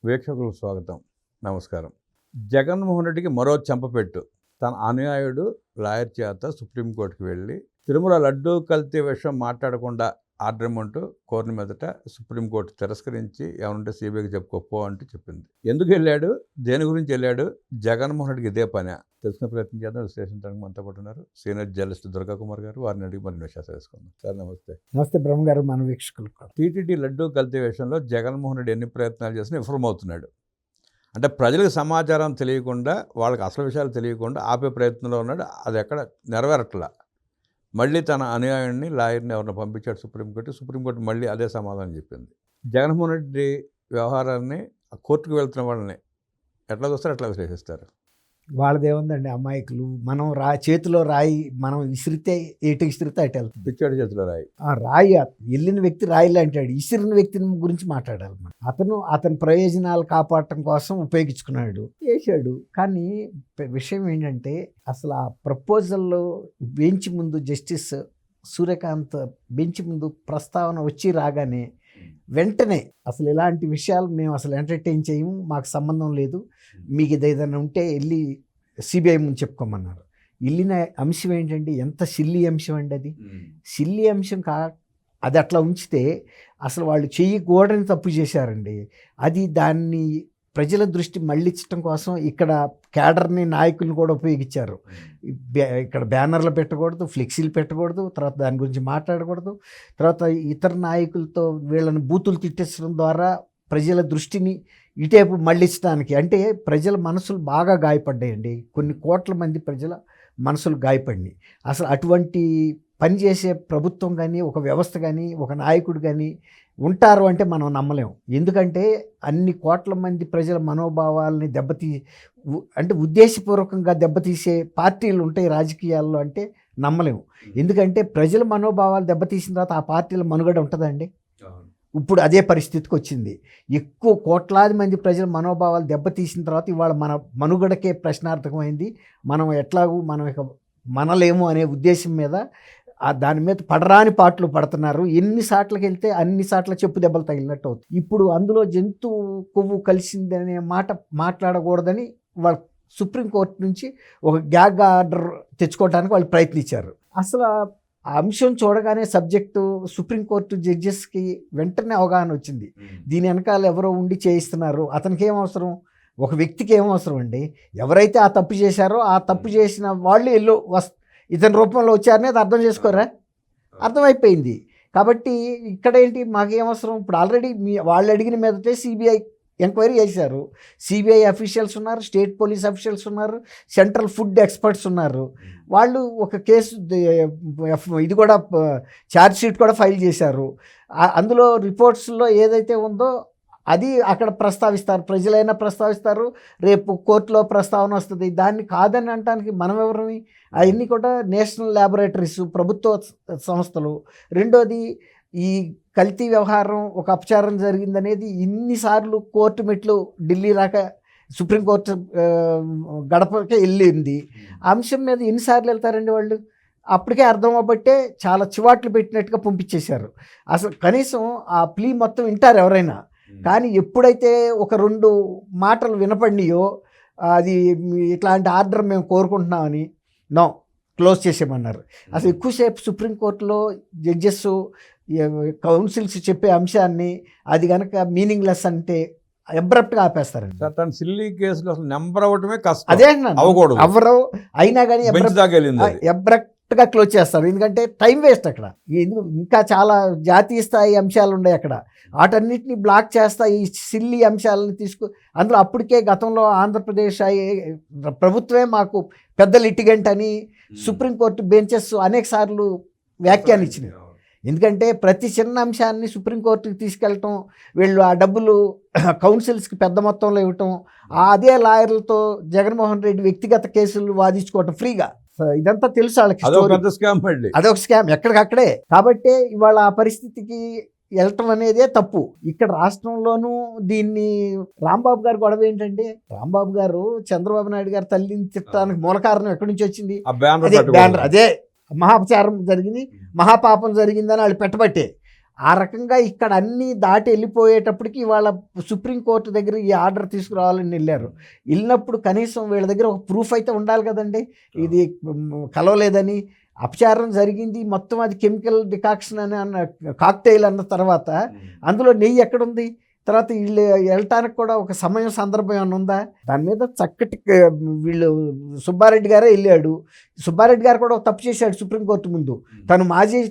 వీక్షకులకు స్వాగతం. నమస్కారం. జగన్మోహన్ రెడ్డికి మరో చెంపపెట్టు. తన అనుయాయుడు లాయర్ చేత సుప్రీంకోర్టుకు వెళ్ళి తిరుమల లడ్డూ కల్తీ విషయం మాట్లాడకుండా ఆర్డర్ ఇమ్మంటూ కోరిన మీదట సుప్రీంకోర్టు తిరస్కరించి ఏమనుంటే సిబిఐకి చెప్పుకోపో అంటూ చెప్పింది. ఎందుకు వెళ్ళాడు, దేని గురించి వెళ్ళాడు, జగన్మోహన్ రెడ్డికి ఇదే పని తెలుసుకునే ప్రయత్నం చేద్దాం. విశ్లేషించడానికి మనతో పాటు ఉన్నారు సీనియర్ జర్నలిస్ట్ దుర్గా కుమార్ గారు. వారిని అడిగి మరిన్ని విషయాలు తెలుసుకుందాం. సార్ నమస్తే. నమస్తే బ్రహ్మ గారు, మన వీక్షకులు. టీటీడీ లడ్డూ కల్తీ విషయంలో జగన్మోహన్ రెడ్డి ఎన్ని ప్రయత్నాలు చేసినా విఫలమవుతున్నాడు. అంటే ప్రజలకు సమాచారం తెలియకుండా, వాళ్ళకి అసలు విషయాలు తెలియకుండా ఆపే ప్రయత్నంలో ఉన్నాడు. అది ఎక్కడ నెరవేరట్లా. మళ్ళీ తన అనుయాయుడిని లాయర్ని ఎవరిని పంపించాడు సుప్రీంకోర్టు మళ్ళీ అదే సమాధానం చెప్పింది. జగన్మోహన్ రెడ్డి వ్యవహారాన్ని కోర్టుకు వెళ్తున్న వాళ్ళని ఎట్లా చూస్తారు, ఎట్లా విశ్లేషిస్తారు? వాళ్ళదేముందండి, అమాయకులు. మనం చేతిలో రాయి మనం విసిరితే ఎటు విసిరితే అటు వెళ్తుంది. పిచ్చాడు చేతిలో రాయి. రాయి వెళ్ళిన వ్యక్తి రాయిలు అంటాడు, విసిరిన వ్యక్తిని గురించి మాట్లాడాలి మనం. అతని ప్రయోజనాలు కాపాడటం కోసం ఉపయోగించుకున్నాడు, చేశాడు. కానీ విషయం ఏంటంటే, అసలు ఆ ప్రపోజల్లో బెంచ్ ముందు జస్టిస్ సూర్యకాంత్ బెంచ్ ముందు ప్రస్తావన వచ్చి రాగానే వెంటనే అసలు ఇలాంటి విషయాలు మేము అసలు ఎంటర్టైన్ చేయము, మాకు సంబంధం లేదు, మీకు ఇది ఏదైనా ఉంటే వెళ్ళి సిబిఐ ముందు చెప్పుకోమన్నారు. వెళ్ళిన అంశం ఏంటంటే, ఎంత సిల్లీ అంశం అండి అది. సిల్లీ అంశం అది అట్లా ఉంచితే అసలు వాళ్ళు చెయ్యకూడని తప్పు చేశారండి. అది దాన్ని ప్రజల దృష్టి మళ్ళించడం కోసం ఇక్కడ క్యాడర్ని, నాయకులను కూడా ఉపయోగించారు. ఇక్కడ బ్యానర్లు పెట్టకూడదు, ఫ్లెక్సీలు పెట్టకూడదు, తర్వాత దాని గురించి మాట్లాడకూడదు, తర్వాత ఇతర నాయకులతో వీళ్ళని బూతులు తిట్టేసడం ద్వారా ప్రజల దృష్టిని ఇటేపు మళ్ళించడానికి. అంటే ప్రజల మనసులు బాగా గాయపడ్డాయండి. కొన్ని కోట్ల మంది ప్రజల మనసులు గాయపడినాయి. అసలు అటువంటి పనిచేసే ప్రభుత్వం కానీ, ఒక వ్యవస్థ కానీ, ఒక నాయకుడు కానీ ఉంటారు అంటే మనం నమ్మలేం. ఎందుకంటే అన్ని కోట్ల మంది ప్రజల మనోభావాలని అంటే ఉద్దేశపూర్వకంగా దెబ్బతీసే పార్టీలు ఉంటాయి రాజకీయాల్లో అంటే నమ్మలేము. ఎందుకంటే ప్రజల మనోభావాలు దెబ్బతీసిన తర్వాత ఆ పార్టీల మనుగడ ఉంటుందండి. ఇప్పుడు అదే పరిస్థితికి వచ్చింది. ఎక్కువ కోట్లాది మంది ప్రజల మనోభావాలు దెబ్బతీసిన తర్వాత ఇవాళ మన మనుగడకే ప్రశ్నార్థకమైంది. మనం ఎట్లాగూ మనం ఇక మనలేము అనే ఉద్దేశం మీద దాని మీద పడరాని పాటలు పడుతున్నారు. ఎన్ని సాట్లకి వెళ్తే అన్ని సాట్ల చెప్పు దెబ్బలు తగిలినట్టు అవుతుంది. ఇప్పుడు అందులో జంతువు కొవ్వు కలిసిందనే మాట మాట్లాడకూడదని వాళ్ళు సుప్రీంకోర్టు నుంచి ఒక గ్యాగ్ ఆర్డర్ తెచ్చుకోవడానికి వాళ్ళు ప్రయత్నించారు. అసలు ఆ అంశం చూడగానే సబ్జెక్టు సుప్రీంకోర్టు జడ్జెస్కి వెంటనే అవగాహన వచ్చింది. దీని వెనకాల ఎవరో ఉండి చేయిస్తున్నారు. అతనికి ఏం అవసరం, ఒక వ్యక్తికి ఏం అవసరం అండి? ఎవరైతే ఆ తప్పు చేశారో ఆ తప్పు చేసిన వాళ్ళు ఇతని రూపంలో వచ్చారనేది అర్థం చేసుకోరా? అర్థమైపోయింది. కాబట్టి ఇక్కడ ఏంటి, మాకేమవసరం? ఇప్పుడు ఆల్రెడీ వాళ్ళు అడిగిన మీదటే సిబిఐ ఎంక్వైరీ చేశారు. సిబిఐ అఫీషియల్స్ ఉన్నారు, స్టేట్ పోలీస్ అఫీషియల్స్ ఉన్నారు, సెంట్రల్ ఫుడ్ ఎక్స్పర్ట్స్ ఉన్నారు. వాళ్ళు ఒక కేసు ఇది కూడా ఛార్జ్ షీట్ కూడా ఫైల్ చేశారు. అందులో రిపోర్ట్స్లో ఏదైతే ఉందో అది అక్కడ ప్రస్తావిస్తారు, ప్రజలైనా ప్రస్తావిస్తారు, రేపు కోర్టులో ప్రస్తావన వస్తుంది. దాన్ని కాదని అనడానికి మనం ఎవరిని? అవన్నీ కూడా నేషనల్ ల్యాబొరేటరీస్, ప్రభుత్వ సంస్థలు. రెండోది, ఈ కల్తీ వ్యవహారం ఒక అపచారం జరిగిందనేది ఇన్నిసార్లు కోర్టు మెట్లు ఢిల్లీ దాకా సుప్రీంకోర్టు గడపకే వెళ్ళింది. అంశం మీద ఎన్నిసార్లు వెళ్తారండి వాళ్ళు? అప్పటికే అర్థం అవ్వబట్టే చాలా చివాట్లు పెట్టినట్టుగా పంపించేశారు. అసలు కనీసం ఆ ప్లీ మొత్తం వింటారు ఎవరైనా. కానీ ఎప్పుడైతే ఒక 2 మాటలు వినపడినాయో అది ఇట్లాంటి ఆర్డర్ మేము కోరుకుంటున్నామని క్లోజ్ చేసేయమన్నారు. అసలు ఎక్కువసేపు సుప్రీంకోర్టులో జడ్జెస్, కౌన్సిల్స్ చెప్పే అంశాన్ని అది కనుక మీనింగ్లెస్ అంటే అబ్రప్ట్గా ఆపేస్తారండి. తన సిల్లీ కేసులో అసలు నెంబర్ అవ్వటమే కష్టం. అదే ఎవరు అయినా కానీ అబ్రప్ట్గా క్లోజ్ చేస్తారు. ఎందుకంటే టైం వేస్ట్ అక్కడ. ఇంకా చాలా జాతీయ స్థాయి అంశాలు ఉన్నాయి అక్కడ. వాటన్నిటిని బ్లాక్ చేస్తా ఈ సిల్లీ అంశాలను అందులో అప్పటికే గతంలో ఆంధ్రప్రదేశ్ ప్రభుత్వమే మాకు పెద్ద లిటిగెంట్ అని సుప్రీంకోర్టు బెంచెస్ అనేక సార్లు వ్యాఖ్యానించినాయి. ఎందుకంటే ప్రతి చిన్న అంశాన్ని సుప్రీంకోర్టుకి తీసుకెళ్ళటం, వీళ్ళు ఆ డబ్బులు కౌన్సిల్స్కి పెద్ద మొత్తంలో ఇవ్వటం, అదే లాయర్లతో జగన్మోహన్ రెడ్డి వ్యక్తిగత కేసులు వాదించుకోవటం ఫ్రీగా, ఇదంతా తెలుసు వాళ్ళకి. అదొక స్కామ్ ఎక్కడికక్కడే. కాబట్టి ఇవాళ ఆ పరిస్థితికి వెళ్ళటం అనేదే తప్పు. ఇక్కడ రాష్ట్రంలోనూ దీన్ని రాంబాబు గారు గొడవ ఏంటంటే, రాంబాబు గారు చంద్రబాబు నాయుడు గారు తల్లిని తిట్టడానికి మూల కారణం ఎక్కడి నుంచి వచ్చింది? బ్యానర్. అదే మహాపచారం జరిగింది, మహాపాపం జరిగిందని వాళ్ళు పెట్టబట్టే. ఆ రకంగా ఇక్కడ అన్నీ దాటి వెళ్ళిపోయేటప్పటికి వాళ్ళ సుప్రీంకోర్టు దగ్గర ఈ ఆర్డర్ తీసుకురావాలని వెళ్ళారు. వెళ్ళినప్పుడు కనీసం వీళ్ళ దగ్గర ఒక ప్రూఫ్ అయితే ఉండాలి కదండి, ఇది కలవలేదని, అపచారం జరిగింది, మొత్తం అది కెమికల్ డికాక్షన్ అని కాక్టైల్ అన్న తర్వాత అందులో నెయ్యి ఎక్కడుంది, తర్వాత వీళ్ళు వెళ్ళటానికి కూడా ఒక సమయం సందర్భం ఏమైనా ఉందా? దాని మీద చక్కటి వీళ్ళు సుబ్బారెడ్డి గారే వెళ్ళాడు. సుబ్బారెడ్డి గారు కూడా ఒక తప్పు చేశాడు సుప్రీంకోర్టు ముందు. తను మాజీ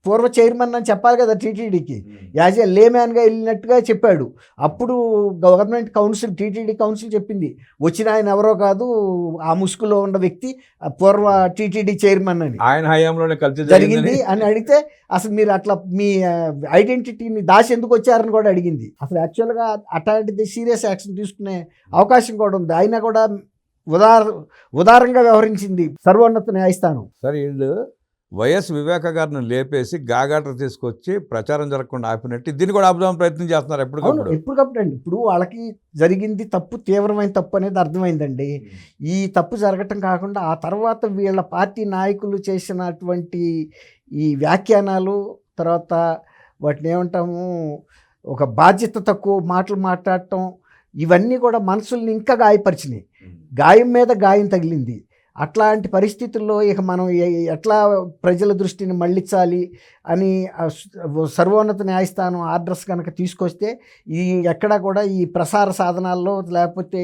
పూర్వ చైర్మన్ అని చెప్పాలి కదా టీటీడీకి, యాజ్ ఏ లేమ్యాన్గా వెళ్ళినట్టుగా చెప్పాడు. అప్పుడు గవర్నమెంట్ కౌన్సిల్, టీటీడీ కౌన్సిల్ చెప్పింది వచ్చిన ఆయన ఎవరో కాదు, ఆ ముసుగులో ఉన్న వ్యక్తి పూర్వ టీటీడీ చైర్మన్ అని, ఆయన హయాంలోనే కలిసి జరిగింది అని అడిగితే అసలు మీరు అట్లా మీ ఐడెంటిటీని దాచి ఎందుకు వచ్చారని కూడా అడిగింది. అసలు యాక్చువల్గా అట్లాంటిది సీరియస్ యాక్షన్ తీసుకునే అవకాశం కూడా ఉంది. అయినా కూడా ఉదారంగా వ్యవహరించింది సర్వోన్నత న్యాయస్థానం. సరే, వీళ్ళు వైఎస్ వివేక గారిని లేపేసి గాగాటర్ తీసుకొచ్చి ప్రచారం జరగకుండా ఆపినట్టు దీన్ని కూడా ఆపుదామని ప్రయత్నం చేస్తున్నారు ఎప్పటికప్పుడు అండి. ఇప్పుడు వాళ్ళకి జరిగింది తప్పు, తీవ్రమైన తప్పు అనేది అర్థమైందండి. ఈ తప్పు జరగటం కాకుండా ఆ తర్వాత వీళ్ళ పార్టీ నాయకులు చేసినటువంటి ఈ వ్యాఖ్యానాలు, తర్వాత వాటిని ఏమంటాము, ఒక బాధ్యత తక్కువ మాటలు మాట్లాడటం, ఇవన్నీ కూడా మనసుల్ని ఇంకా గాయపరిచినాయి. గాయం మీద గాయం తగిలింది. అట్లాంటి పరిస్థితుల్లో ఇక మనం ఎట్లా ప్రజల దృష్టిని మళ్ళించాలి అని సర్వోన్నత న్యాయస్థానం ఆర్డర్స్ కనుక తీసుకొస్తే ఈ ఎక్కడ కూడా ఈ ప్రసార సాధనాల్లో లేకపోతే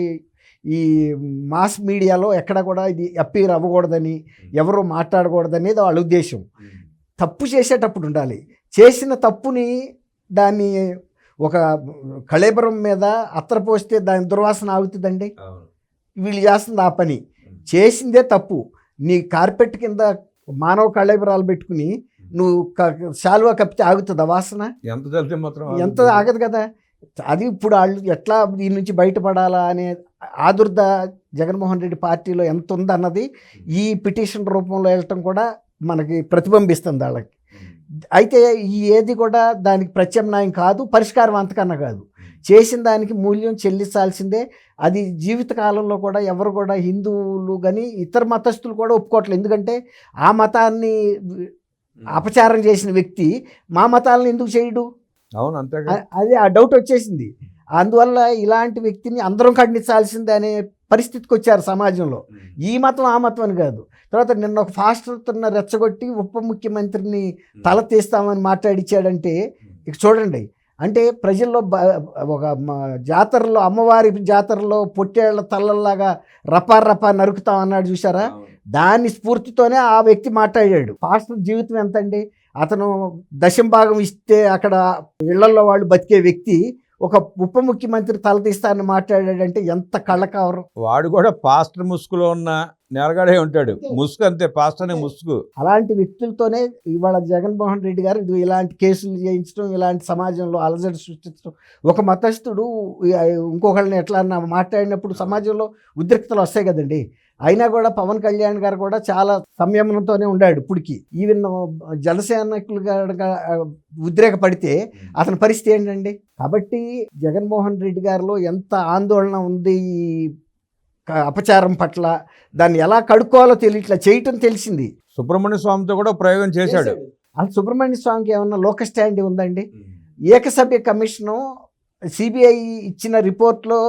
ఈ మాస్ మీడియాలో ఎక్కడ కూడా ఇది అప్పీర్ అవ్వకూడదని, ఎవరు మాట్లాడకూడదనేది వాళ్ళ ఉద్దేశం. తప్పు చేసేటప్పుడు ఉండాలి. చేసిన తప్పుని దాన్ని ఒక కళేబరం మీద అత్తరపోస్తే దాని దుర్వాసన ఆగుతుందండి. వీళ్ళు చేస్తుంది ఆ పని. చేసిందే తప్పు. నీ కార్పెట్ కింద మానవ కళేబరాలు పెట్టుకుని నువ్వు శాలువా కప్పితే ఆగుతుందా వాసన? ఎంత ఆగదు కదా. అది ఇప్పుడు వాళ్ళు ఎట్లా దీని నుంచి బయటపడాలా అనే ఆదుర్ద జగన్మోహన్ రెడ్డి పార్టీలో ఎంత ఉందన్నది ఈ పిటిషన్ రూపంలో వెళ్ళటం కూడా మనకి ప్రతిబింబిస్తుంది వాళ్ళకి. అయితే ఈ ఏది కూడా దానికి ప్రత్యామ్నాయం కాదు, పరిష్కారం అంతకన్నా కాదు. చేసిన దానికి మూల్యం చెల్లించాల్సిందే. అది జీవితకాలంలో కూడా ఎవరు కూడా హిందువులు కానీ ఇతర మతస్థులు కూడా ఒప్పుకోవట్లేదు. ఎందుకంటే ఆ మతాన్ని అపచారం చేసిన వ్యక్తి మా మతాలను ఎందుకు చేయడు? అవును, అంతే. అది ఆ డౌట్ వచ్చేసింది. అందువల్ల ఇలాంటి వ్యక్తిని అందరం ఖండించాల్సిందే అనే పరిస్థితికి వచ్చారు సమాజంలో. ఈ మతం ఆ మతం అని కాదు. తర్వాత నిన్న ఒక ఫాస్టర్ని రెచ్చగొట్టి ఉప ముఖ్యమంత్రిని తల తీస్తామని మాట్లాడిచ్చాడంటే ఇక చూడండి. అంటే ప్రజల్లో ఒక జాతరలో, అమ్మవారి జాతరలో పొట్టేళ్ల తల్లల్లాగా రపా రపా నరుకుతాం అన్నాడు చూసారా? దాని స్ఫూర్తితోనే ఆ వ్యక్తి మాట్లాడాడు. పాస్టర్ జీవితం ఎంతండి? అతను దశంభాగం ఇస్తే అక్కడ ఇళ్లలో వాళ్ళు బతికే వ్యక్తి ఒక ఉప ముఖ్యమంత్రి తల తీస్తానని మాట్లాడాడంటే ఎంత కళ్ళకవరం. వాడు కూడా పాస్టర్ ముసుగులో ఉన్న నేరగాడే ఉంటాడు. ముసుగు అంతే, పాస్టర్ అనే ముసుగు. అలాంటి వ్యక్తులతోనే ఇవాళ జగన్మోహన్ రెడ్డి గారు ఇలాంటి కేసులు చేయించడం, ఇలాంటి సమాజంలో అలజడి సృష్టించడం. ఒక మతస్థుడు ఇంకొకళ్ళని ఎట్లా మాట్లాడినప్పుడు సమాజంలో ఉద్రిక్తలు వస్తాయి కదండి. అయినా కూడా పవన్ కళ్యాణ్ గారు కూడా చాలా సంయమనంతోనే ఉండాడు ఇప్పటికి. ఈవెన్ జనసేనకులు ఉద్రేకపడితే అతని పరిస్థితి ఏంటండి? కాబట్టి జగన్మోహన్ రెడ్డి గారిలో ఎంత ఆందోళన ఉంది ఈ అపచారం పట్ల, దాన్ని ఎలా కడుక్కోవాలో తెలియట్లా, చేయటం తెలిసింది. సుబ్రహ్మణ్య స్వామితో కూడా ప్రయోగం చేశాడు. అది సుబ్రహ్మణ్య స్వామికి ఏమన్నా లోక స్టాండ్ ఉందండి? ఏకసభ్య కమిషను సిబిఐ ఇచ్చిన రిపోర్ట్లో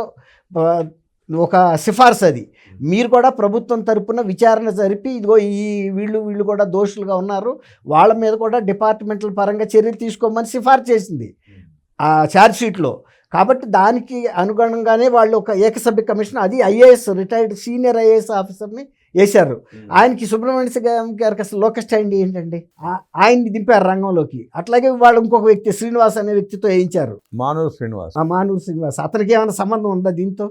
ఒక సిఫార్సు అది. మీరు కూడా ప్రభుత్వం తరపున విచారణ జరిపి ఇదిగో ఈ వీళ్ళు కూడా దోషులుగా ఉన్నారు, వాళ్ళ మీద కూడా డిపార్ట్మెంటల్ పరంగా చర్యలు తీసుకోమని సిఫార్సు చేసింది ఆ ఛార్జ్షీట్లో. కాబట్టి దానికి అనుగుణంగానే వాళ్ళు ఒక ఏకసభ్య కమిషన్, అది ఐఏఎస్ రిటైర్డ్ సీనియర్ ఐఏఎస్ ఆఫీసర్ని వేశారు. ఆయనకి సుబ్రహ్మణ్య గారికి అసలు లోక స్టాండ్ ఏంటండి? ఆయన్ని దింపారు రంగంలోకి. అట్లాగే వాళ్ళు ఇంకొక వ్యక్తి శ్రీనివాస్ అనే వ్యక్తితో వేయించారు, మానూరు శ్రీనివాస్. అతనికి ఏమైనా సంబంధం ఉందా దీంతో?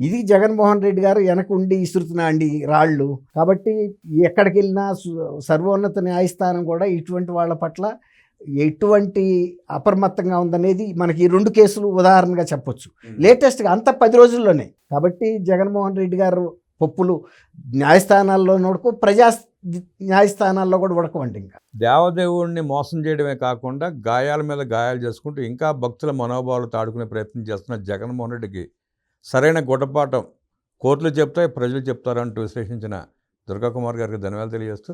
ఇది జగన్మోహన్ రెడ్డి గారు వెనకుండి ఇస్తున్నా అండి రాళ్ళు. కాబట్టి ఎక్కడికి వెళ్ళినా సర్వోన్నత న్యాయస్థానం కూడా ఇటువంటి వాళ్ళ పట్ల ఎటువంటి అప్రమత్తంగా ఉందనేది మనకి ఈ 2 కేసులు ఉదాహరణగా చెప్పొచ్చు. లేటెస్ట్గా అంతా 10 రోజుల్లోనే. కాబట్టి జగన్మోహన్ రెడ్డి గారు పప్పులు న్యాయస్థానాల్లో నోడుకో, ప్రజా న్యాయస్థానాల్లో కూడా ఉడకవండి. ఇంకా దేవదేవుడిని మోసం చేయడమే కాకుండా గాయాల మీద గాయాలు చేసుకుంటూ ఇంకా భక్తుల మనోభావాలు తాడుకునే ప్రయత్నం చేస్తున్న జగన్మోహన్ రెడ్డికి సరైన గుణపాఠం కోర్టులు చెప్తాయి, ప్రజలు చెప్తారంటూ విశ్లేషించిన దుర్గా కుమార్ గారికి ధన్యవాదాలు తెలియజేస్తూ